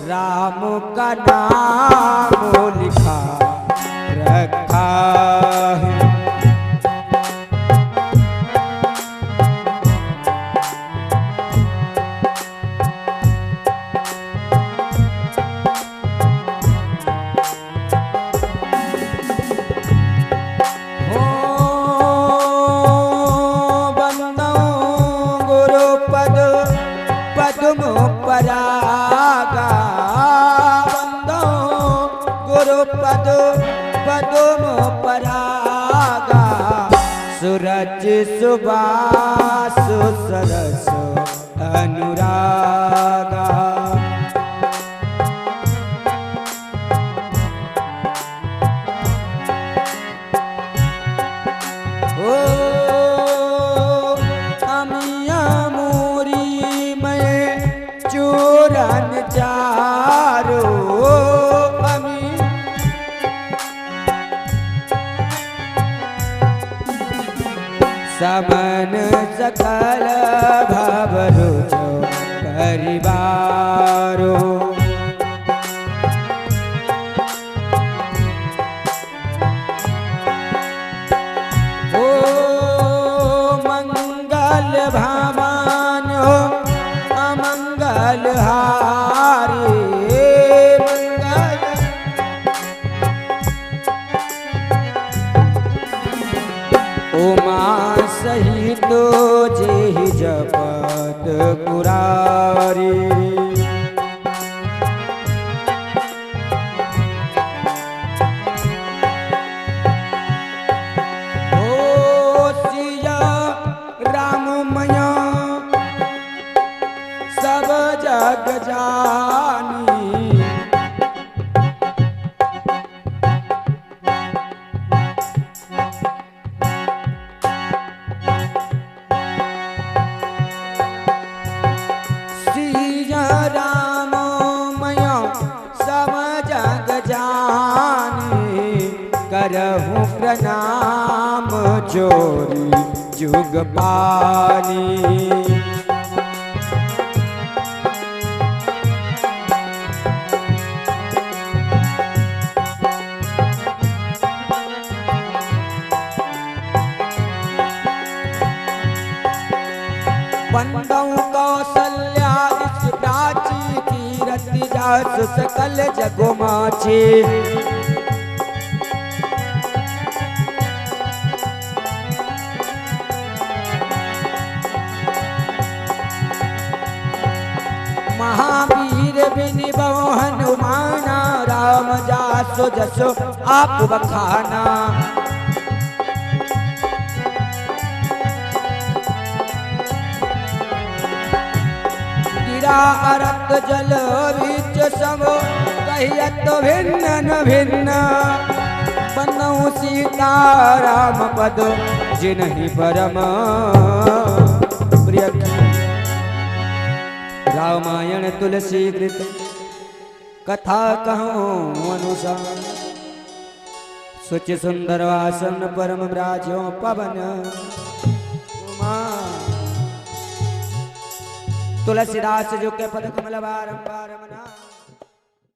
राम का नाम लिखा रखा है। हो बंदो गुरु पद पद्म परागा, पद पद्म परागा, सूरज सुबास सरस अनुरागा। ओ अमिया मोरी में चूरन चारो, समन सकल भवरुचो परिवारो। ओ मंगल भामानो अमंगल हारी, उमा सहित जे जपत पुरारी। ओ सिया राममय सब जग जानी, करहूँ प्रणाम जोरी जुग पानी। बंदों कौशल्या इस प्राची कीरति जासु सकल जगो माची। महावीर बिनिबो हनुमाना, राम जासो जसो आप बखाना। गिरा अरत जल बीच सम कहियत भिन्न न भिन्न, बन्नऊ सीता राम पद जिनहि परम प्रिय। रामायण तुलसी कृत कथा कहूँ अनुसार, सुच सुंदर आसन परम ब्राजो पवन कुमार। तुलसीदास जो के पद कमल बारंबार मना।